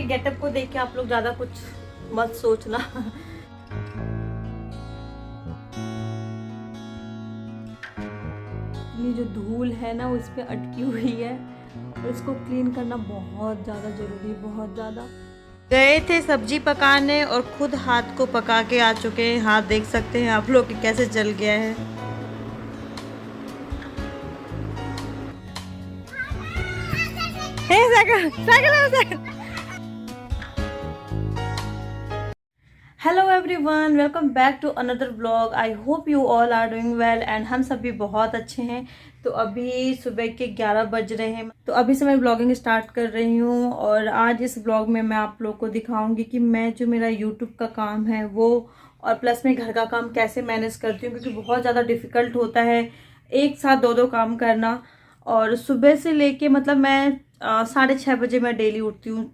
Getup को देख के आप लोग ज्यादा कुछ मत सोचना। ये जो धूल है ना वो इस पे अटकी हुई है और इसको क्लीन करना बहुत ज़्यादा ज़रूरी है, बहुत ज़्यादा। गए थे सब्जी पकाने और खुद हाथ को पका के आ चुके हैं। हाथ देख सकते हैं आप लोग कि कैसे जल गया है। Hello everyone, welcome back to another vlog. I hope you all are doing well and हम सब भी बहुत अच्छे हैं। तो अभी सुबह के 11 बज रहे हैं, तो अभी से मैं ब्लॉगिंग स्टार्ट कर रही हूँ। और आज इस ब्लॉग में मैं आप लोग को दिखाऊंगी कि मैं जो मेरा यूट्यूब का काम है वो और प्लस में घर का काम कैसे मैनेज करती हूँ, क्योंकि बहुत ज़्यादा डिफ़िकल्ट होता है एक साथ दो काम करना। और सुबह से लेके मतलब मैं 6:30 बजे मैं डेली उठती हूँ।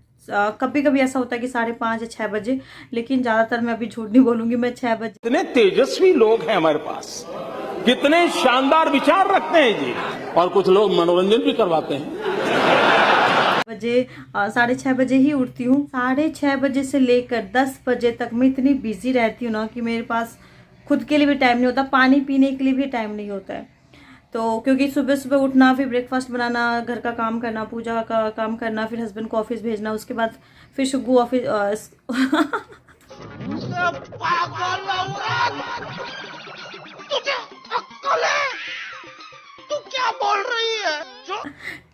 कभी कभी ऐसा होता है कि 5:30 या 6 बजे, लेकिन ज्यादातर मैं अभी झूठ नहीं बोलूंगी, मैं 6 बजे। कितने तेजस्वी लोग हैं हमारे पास, कितने शानदार विचार रखते हैं जी। और कुछ लोग मनोरंजन भी करवाते हैं। 6:30 बजे ही उठती हूँ। 6:30 बजे से लेकर 10 बजे तक मैं इतनी बिजी रहती हूँ ना कि मेरे पास खुद के लिए भी टाइम नहीं होता, पानी पीने के लिए भी टाइम नहीं होता है। तो क्योंकि सुबह सुबह उठना, फिर ब्रेकफास्ट बनाना, घर का काम करना, पूजा का काम करना, फिर हस्बैंड को ऑफिस भेजना, उसके बाद फिर शुगू ऑफिस क्या बोल रही है?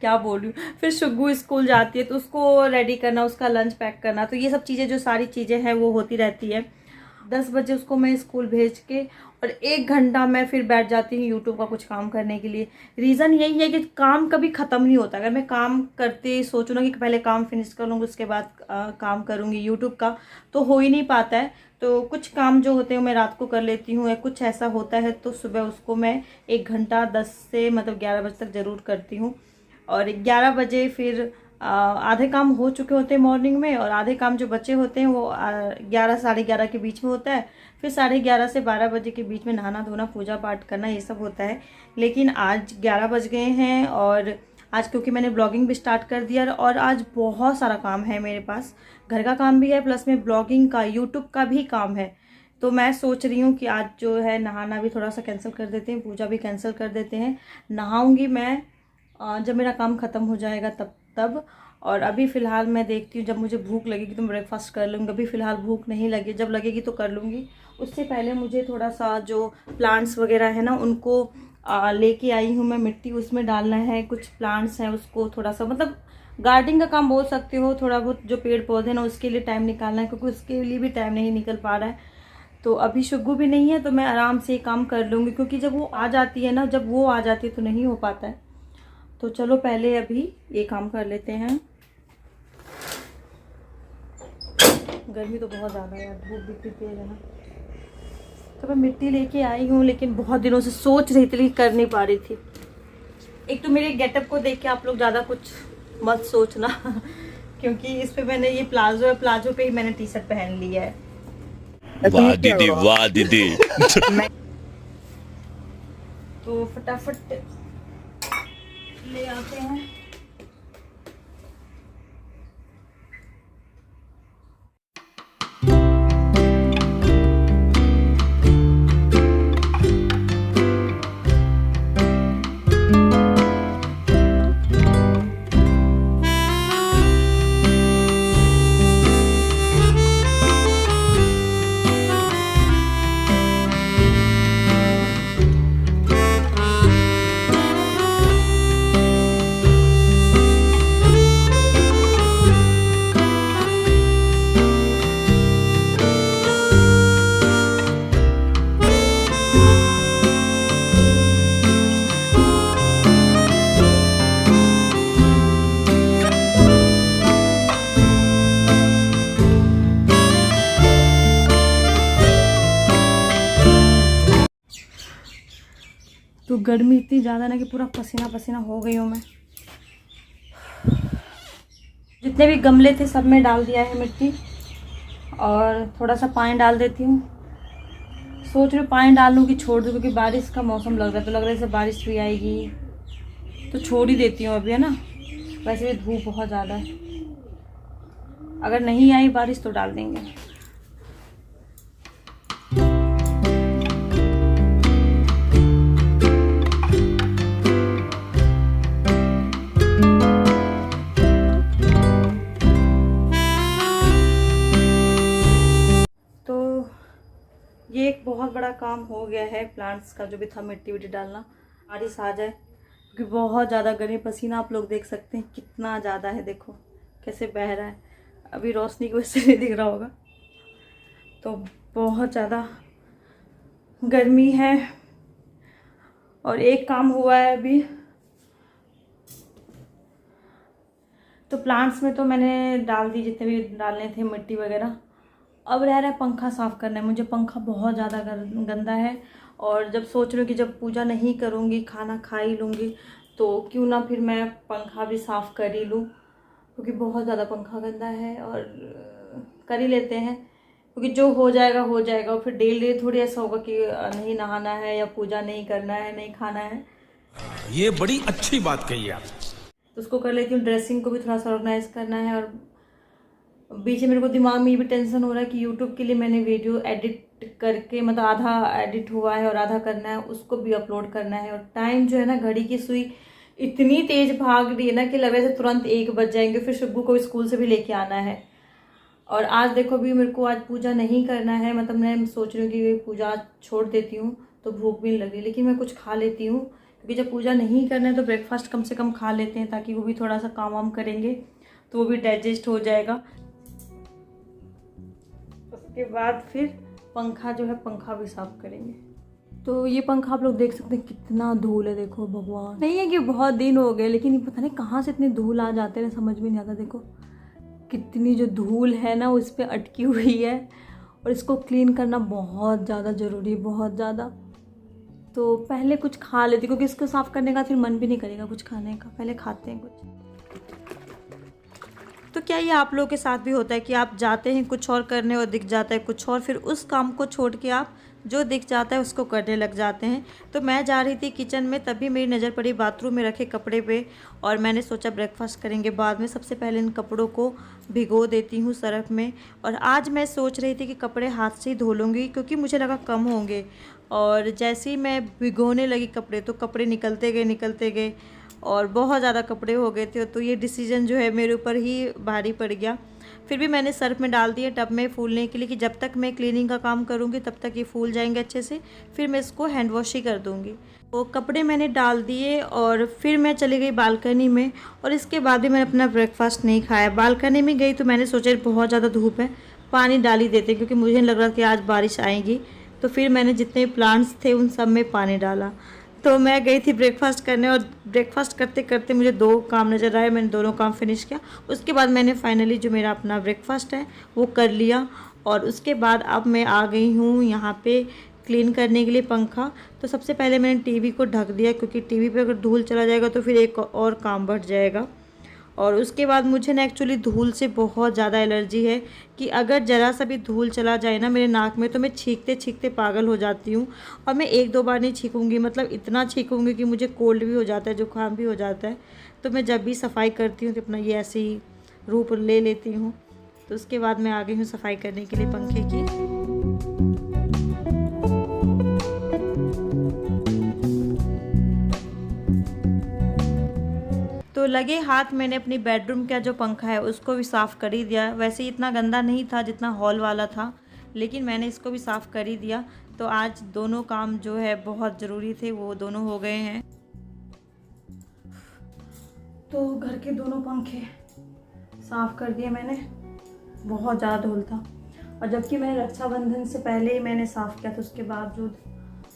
क्या बोल रही हूँ। फिर शुगू स्कूल जाती है तो उसको रेडी करना, उसका लंच पैक करना, तो ये सब चीज़ें जो सारी चीज़ें हैं वो होती रहती है। 10 बजे उसको मैं स्कूल भेज के और 1 घंटा मैं फिर बैठ जाती हूँ यूट्यूब का कुछ काम करने के लिए। रीज़न यही है कि काम कभी ख़त्म नहीं होता। अगर मैं काम करते सोचूँ ना कि पहले काम फिनिश कर लूँगी उसके बाद काम करूँगी यूट्यूब का, तो हो ही नहीं पाता है। तो कुछ काम जो होते हैं मैं रात को कर लेती हूँ, या कुछ ऐसा होता है तो सुबह उसको मैं 1 घंटा 10 से मतलब 11 बजे तक ज़रूर करती हूँ। और 11 बजे फिर आधे काम हो चुके होते हैं मॉर्निंग में, और आधे काम जो बचे होते हैं वो 11 साढ़े 11 के बीच में होता है। फिर 11:30 से 12 बजे के बीच में नहाना धोना, पूजा पाठ करना, ये सब होता है। लेकिन आज 11 बज गए हैं और आज क्योंकि मैंने ब्लॉगिंग भी स्टार्ट कर दिया और आज बहुत सारा काम है मेरे पास। घर का काम भी है, प्लस में ब्लॉगिंग का, यूट्यूब का भी काम है। तो मैं सोच रही हूँ कि आज जो है नहाना भी थोड़ा सा कैंसिल कर देते हैं, पूजा भी कैंसिल कर देते हैं। नहाऊंगी मैं जब मेरा काम ख़त्म हो जाएगा तब। और अभी फ़िलहाल मैं देखती हूँ, जब मुझे भूख लगेगी तो मैं ब्रेकफास्ट कर लूँगी। अभी फ़िलहाल भूख नहीं लगी, जब लगेगी तो कर लूँगी। उससे पहले मुझे थोड़ा सा जो प्लांट्स वगैरह है ना उनको लेके आई हूँ मैं, मिट्टी उसमें डालना है। कुछ प्लांट्स हैं उसको थोड़ा सा मतलब गार्डनिंग का काम बोल सकते हो, थोड़ा बहुत जो पेड़ पौधे ना उसके लिए टाइम निकालना है, क्योंकि उसके लिए भी टाइम नहीं निकल पा रहा है। तो अभी शुगू भी नहीं है तो मैं आराम से काम कर लूँगी, क्योंकि जब वो आ जाती है ना, जब वो आ जाती है तो नहीं हो पाता है। तो चलो पहले अभी ये काम कर लेते हैं। गर्मी तो बहुत ज़्यादा है, धूप भी इतनी तेज है ना। तो मैं मिट्टी लेके आई हूँ, लेकिन बहुत दिनों से सोच रही थी लेकिन कर नहीं पा रही थी। एक तो मेरे गेटअप को देख के आप लोग ज़्यादा कुछ मत सोचना क्योंकि इस पे मैंने ये प्लाजो है, प्लाजो पे ही मैंने टी शर्ट पहन लिया है। वाह दीदी, वाह दीदी। तो फटाफट ले आते हैं। तो गर्मी इतनी ज़्यादा ना कि पूरा पसीना पसीना हो गई हूँ मैं। जितने भी गमले थे सब में डाल दिया है मिट्टी, और थोड़ा सा पानी डाल देती हूँ। सोच रही हूँ पानी डाल लूँ कि छोड़ दूँ, क्योंकि बारिश का मौसम लग रहा है, तो लग रहा है जैसे बारिश भी आएगी, तो छोड़ ही देती हूँ अभी, है ना। वैसे भी धूप बहुत ज़्यादा है। अगर नहीं आई बारिश तो डाल देंगे। तो ये एक बहुत बड़ा काम हो गया है प्लांट्स का, जो भी था मिट्टी विट्टी डालना। बारिश आ जाए क्योंकि बहुत ज़्यादा गर्मी, पसीना आप लोग देख सकते हैं कितना ज़्यादा है, देखो कैसे बह रहा है। अभी रोशनी की वजह से नहीं दिख रहा होगा, तो बहुत ज़्यादा गर्मी है। और एक काम हुआ है अभी, तो प्लांट्स में तो मैंने डाल दी जितने भी डालने थे मिट्टी वगैरह। अब रह रहा है पंखा साफ़ करना है। मुझे पंखा बहुत ज़्यादा गंदा है, और जब सोच रही हूँ कि जब पूजा नहीं करूँगी, खाना खा ही लूँगी, तो क्यों ना फिर मैं पंखा भी साफ़ कर ही लूँ, क्योंकि बहुत ज़्यादा पंखा गंदा है। और कर ही लेते हैं, क्योंकि जो हो जाएगा हो जाएगा। और फिर डेली थोड़ी ऐसा होगा कि नहीं नहाना है या पूजा नहीं करना है, नहीं खाना है। ये बड़ी अच्छी बात कही आप। तो उसको कर लेती हूँ। ड्रेसिंग को भी थोड़ा सा ऑर्गेनाइज करना है। और बीच में मेरे को दिमाग में ये भी टेंशन हो रहा है कि यूट्यूब के लिए मैंने वीडियो एडिट करके, मतलब आधा एडिट हुआ है और आधा करना है, उसको भी अपलोड करना है। और टाइम जो है ना, घड़ी की सुई इतनी तेज भाग रही है ना कि लग रहा है तुरंत 1 बज जाएंगे। फिर शुभू को स्कूल से भी लेके आना है। और आज देखो भी मेरे को आज पूजा नहीं करना है, मतलब मैं सोच रही हूँ कि पूजा छोड़ देती हूँ, तो भूख भी नहीं लग रही, लेकिन मैं कुछ खा लेती हूँ। क्योंकि जब पूजा नहीं करना है तो ब्रेकफास्ट कम से कम खा लेते हैं, ताकि वो भी थोड़ा सा काम वाम करेंगे तो वो भी डाइजेस्ट हो जाएगा। उसके बाद फिर पंखा जो है, पंखा भी साफ करेंगे। तो ये पंखा आप लोग देख सकते हैं कितना धूल है, देखो भगवान। नहीं है कि बहुत दिन हो गए, लेकिन पता नहीं कहाँ से इतनी धूल आ जाते हैं, समझ में नहीं आता। देखो कितनी जो धूल है ना वो इस पर अटकी हुई है, और इसको क्लीन करना बहुत ज़्यादा ज़रूरी है, बहुत ज़्यादा। तो पहले कुछ खा लेती, क्योंकि इसको साफ़ करने का फिर मन भी नहीं करेगा कुछ खाने का। पहले खाते हैं कुछ। तो क्या ये आप लोगों के साथ भी होता है कि आप जाते हैं कुछ और करने और दिख जाता है कुछ और, फिर उस काम को छोड़ के आप जो दिख जाता है उसको करने लग जाते हैं। तो मैं जा रही थी किचन में, तभी मेरी नज़र पड़ी बाथरूम में रखे कपड़े पे, और मैंने सोचा ब्रेकफास्ट करेंगे बाद में। सबसे पहले इन कपड़ों को भिगो देती हूँ सर्फ में। और आज मैं सोच रही थी कि कपड़े हाथ से ही धो लूँगी, क्योंकि मुझे लगा कम होंगे। और जैसे ही मैं भिगोने लगी कपड़े, तो कपड़े निकलते गए और बहुत ज़्यादा कपड़े हो गए थे। तो ये डिसीजन जो है मेरे ऊपर ही भारी पड़ गया। फिर भी मैंने सर्फ में डाल दिए टब में फूलने के लिए, कि जब तक मैं क्लीनिंग का काम करूँगी तब तक ये फूल जाएंगे अच्छे से। फिर मैं इसको हैंड वॉश ही कर दूँगी। तो कपड़े मैंने डाल दिए और फिर मैं चली गई बालकनी में। और इसके बाद भी मैंने अपना ब्रेकफास्ट नहीं खाया। बालकनी में गई तो मैंने सोचा बहुत ज़्यादा धूप है, पानी डाल ही देते, क्योंकि मुझे लग रहा था कि आज बारिश आएगी। तो फिर मैंने जितने प्लांट्स थे उन सब में पानी डाला। तो मैं गई थी ब्रेकफास्ट करने, और ब्रेकफास्ट करते करते मुझे 2 काम नज़र आए। मैंने दोनों काम फिनिश किया। उसके बाद मैंने फाइनली जो मेरा अपना ब्रेकफास्ट है वो कर लिया। और उसके बाद अब मैं आ गई हूँ यहाँ पे क्लीन करने के लिए पंखा। तो सबसे पहले मैंने टीवी को ढक दिया, क्योंकि टीवी पे अगर धूल चला जाएगा तो फिर एक और काम बढ़ जाएगा। और उसके बाद मुझे ना एक्चुअली धूल से बहुत ज़्यादा एलर्जी है, कि अगर ज़रा सा भी धूल चला जाए ना मेरे नाक में, तो मैं छींकते छींकते पागल हो जाती हूँ। और मैं 1-2 बार नहीं छींकूँगी, मतलब इतना छींकूँगी कि मुझे कोल्ड भी हो जाता है, जुकाम भी हो जाता है। तो मैं जब भी सफाई करती हूँ तो अपना ये ऐसे ही रूप ले लेती हूँ। तो उसके बाद मैं आ गई हूँ सफाई करने के लिए पंखे की। तो लगे हाथ मैंने अपनी बेडरूम का जो पंखा है उसको भी साफ़ कर ही दिया। वैसे ही इतना गंदा नहीं था जितना हॉल वाला था, लेकिन मैंने इसको भी साफ़ कर ही दिया। तो आज दोनों काम जो है बहुत ज़रूरी थे, वो दोनों हो गए हैं। तो घर के दोनों पंखे साफ़ कर दिए मैंने, बहुत ज़्यादा धूल था। और जबकि मैंने रक्षाबंधन से पहले ही मैंने साफ़ किया था, उसके बावजूद।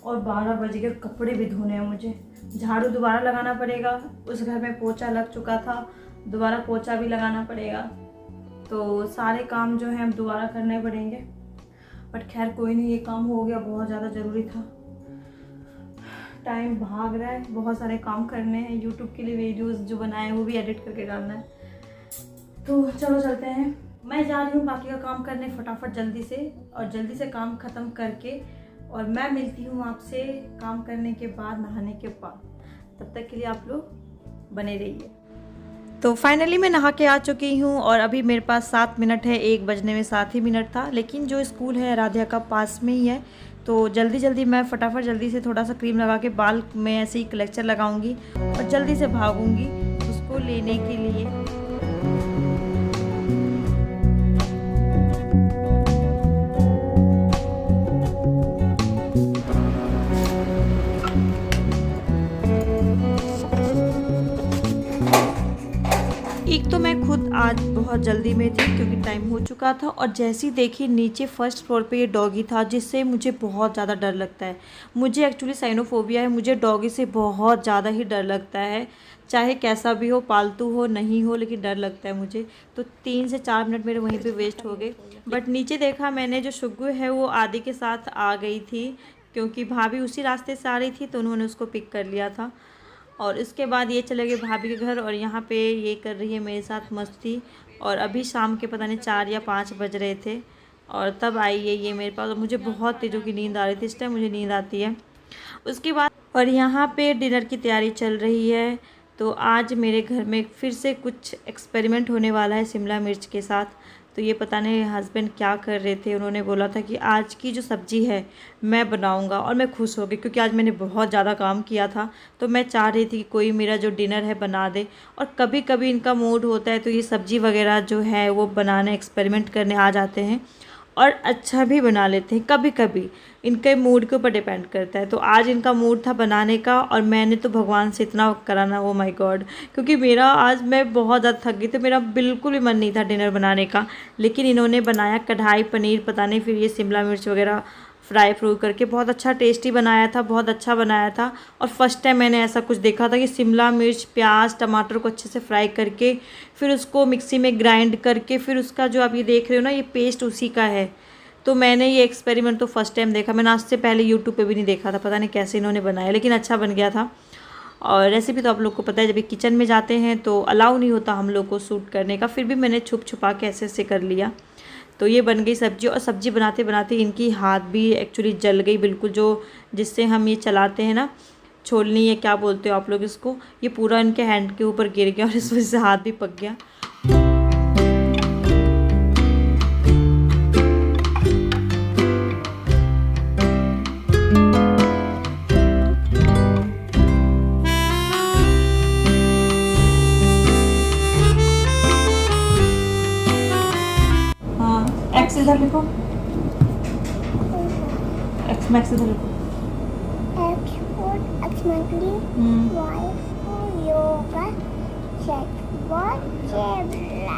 और 12 बज गए, कपड़े भी धोने हैं मुझे। झाड़ू दोबारा लगाना पड़ेगा, उस घर में पोछा लग चुका था, दोबारा पोछा भी लगाना पड़ेगा। तो सारे काम जो हैं अब दोबारा करने पड़ेंगे। बट खैर कोई नहीं, ये काम हो गया, बहुत ज़्यादा ज़रूरी था। टाइम भाग रहा है, बहुत सारे काम करने हैं। यूट्यूब के लिए वीडियोस जो बनाए हैं वो भी एडिट करके डालना है। तो चलो चलते हैं, मैं जा रही हूँ बाकी का काम करने फटाफट जल्दी से, और जल्दी से काम ख़त्म करके। और मैं मिलती हूँ आपसे काम करने के बाद, नहाने के बाद। तब तक के लिए आप लोग बने रहिए। तो फाइनली मैं नहा के आ चुकी हूँ और अभी मेरे पास 7 मिनट है, 1 बजने में 7 ही मिनट था। लेकिन जो स्कूल है आराध्या का पास में ही है, तो जल्दी मैं फटाफट जल्दी से थोड़ा सा क्रीम लगा के बाल में ऐसे ही क्लेचर लगाऊंगी और जल्दी से भागूंगी उसको लेने के लिए। एक तो मैं खुद आज बहुत जल्दी में थी क्योंकि टाइम हो चुका था, और जैसे ही देखी नीचे फर्स्ट फ्लोर पे ये डॉगी था जिससे मुझे बहुत ज़्यादा डर लगता है। मुझे एक्चुअली साइनोफोबिया है, मुझे डॉगी से बहुत ज़्यादा ही डर लगता है, चाहे कैसा भी हो, पालतू हो नहीं हो, लेकिन डर लगता है मुझे। तो 3 से 4 मिनट मेरे वहीं पे वेस्ट हो गए। बट नीचे देखा मैंने, जो शुगु है वो आदि के साथ आ गई थी क्योंकि भाभी उसी रास्ते से आ रही थी, तो उन्होंने उसको पिक कर लिया था। और इसके बाद ये चले गए भाभी के घर, और यहाँ पे ये कर रही है मेरे साथ मस्ती। और अभी शाम के पता नहीं 4 या 5 बज रहे थे और तब आई है ये मेरे पास, और मुझे बहुत तेज़ों की नींद आ रही थी। इस टाइम मुझे नींद आती है। उसके बाद और यहाँ पे डिनर की तैयारी चल रही है। तो आज मेरे घर में फिर से कुछ एक्सपेरिमेंट होने वाला है शिमला मिर्च के साथ। तो ये पता नहीं हस्बैंड क्या कर रहे थे, उन्होंने बोला था कि आज की जो सब्ज़ी है मैं बनाऊंगा, और मैं खुश हो गई क्योंकि आज मैंने बहुत ज़्यादा काम किया था। तो मैं चाह रही थी कि कोई मेरा जो डिनर है बना दे। और कभी कभी इनका मूड होता है तो ये सब्ज़ी वगैरह जो है वो बनाने एक्सपेरिमेंट करने आ जाते हैं और अच्छा भी बना लेते हैं। कभी कभी इनके मूड के ऊपर डिपेंड करता है। तो आज इनका मूड था बनाने का, और मैंने तो भगवान से इतना कराना, ओ माय गॉड, क्योंकि मेरा आज मैं बहुत ज़्यादा थक गई, तो मेरा बिल्कुल भी मन नहीं था डिनर बनाने का। लेकिन इन्होंने बनाया कढ़ाई पनीर, पता नहीं, फिर ये शिमला मिर्च वगैरह फ्राई करके बहुत अच्छा टेस्टी बनाया था, बहुत अच्छा बनाया था। और फर्स्ट टाइम मैंने ऐसा कुछ देखा था कि शिमला मिर्च, प्याज, टमाटर को अच्छे से फ्राई करके फिर उसको मिक्सी में ग्राइंड करके फिर उसका जो आप ये देख रहे हो ना, ये पेस्ट उसी का है। तो मैंने ये एक्सपेरिमेंट तो फर्स्ट टाइम देखा। मैंने आज से पहले यूट्यूब पे भी नहीं देखा था, पता नहीं कैसे इन्होंने बनाया, लेकिन अच्छा बन गया था। और रेसिपी तो आप लोग को पता है, जब किचन में जाते हैं तो अलाउ नहीं होता हम लोग को शूट करने का, फिर भी मैंने छुप छुपा के ऐसे ऐसे कर लिया। तो ये बन गई सब्जी, और सब्जी बनाते बनाते इनकी हाथ भी एक्चुअली जल गई बिल्कुल, जो जिससे हम ये चलाते हैं ना, छोलनी, ये क्या बोलते हो आप लोग इसको, ये पूरा इनके हैंड के ऊपर गिर गया और इस वजह से हाथ भी पक गया। एक्स इधर लिखो, एक्स मैक्स इधर लिखो। X for X-Monthly, Y for Yoga, Z for Zebra.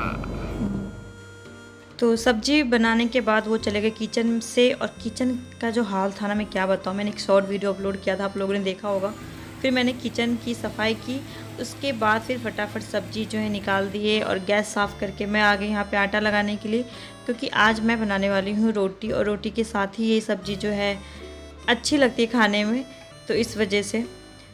तो सब्जी बनाने के बाद वो चले गए किचन से, और किचन का जो हाल था ना, मैं क्या बताऊँ। मैंने एक शॉर्ट वीडियो अपलोड किया था, आप लोगों ने देखा होगा। फिर मैंने किचन की सफाई की, उसके बाद फिर फटाफट सब्जी जो है निकाल दिए और गैस साफ़ करके मैं आ गई यहाँ पे आटा लगाने के लिए, क्योंकि आज मैं बनाने वाली हूँ रोटी, और रोटी के साथ ही ये सब्ज़ी जो है अच्छी लगती है खाने में, तो इस वजह से।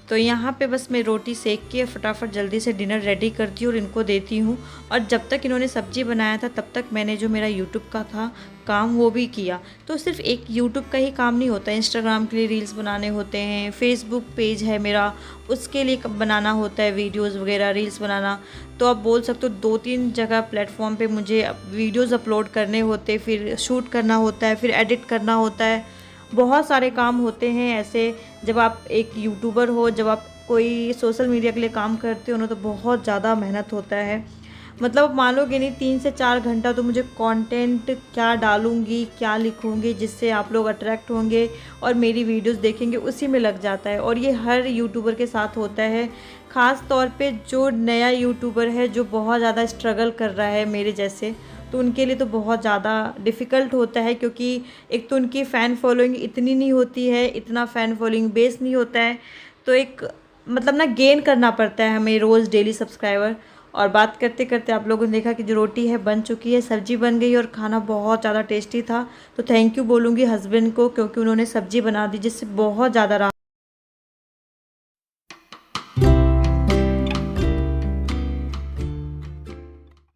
तो यहाँ पे बस मैं रोटी सेक के फटाफट जल्दी से डिनर रेडी करती हूँ और इनको देती हूँ। और जब तक इन्होंने सब्ज़ी बनाया था तब तक मैंने जो मेरा यूट्यूब का था काम वो भी किया। तो सिर्फ एक यूट्यूब का ही काम नहीं होता, इंस्टाग्राम के लिए रील्स बनाने होते हैं, फेसबुक पेज है मेरा, उसके लिए बनाना होता है वीडियोज़ वगैरह, रील्स बनाना। तो आप बोल सकते हो 2-3 जगह प्लेटफॉर्म पर मुझे वीडियोज़ अपलोड करने होते, फिर शूट करना होता है, फिर एडिट करना होता है, बहुत सारे काम होते हैं ऐसे। जब आप एक यूट्यूबर हो, जब आप कोई सोशल मीडिया के लिए काम करते हो ना, तो बहुत ज़्यादा मेहनत होता है। मतलब मानोगे नहीं, 3 से 4 घंटा तो मुझे कंटेंट क्या डालूंगी, क्या लिखूंगी जिससे आप लोग अट्रैक्ट होंगे और मेरी वीडियोस देखेंगे, उसी में लग जाता है। और ये हर यूट्यूबर के साथ होता है, ख़ास तौर पे जो नया यूट्यूबर है, जो बहुत ज़्यादा स्ट्रगल कर रहा है मेरे जैसे, तो उनके लिए तो बहुत ज़्यादा डिफ़िकल्ट होता है। क्योंकि एक तो उनकी फ़ैन फॉलोइंग इतनी नहीं होती है, इतना फ़ैन फॉलोइंग बेस नहीं होता है, तो एक मतलब ना गेन करना पड़ता है हमें रोज़ डेली सब्सक्राइबर। और बात करते करते आप लोगों ने देखा कि जो रोटी है बन चुकी है, सब्ज़ी बन गई और खाना बहुत ज़्यादा टेस्टी था। तो थैंक यू बोलूँगी हस्बैंड को, क्योंकि उन्होंने सब्ज़ी बना दी जिससे बहुत ज़्यादा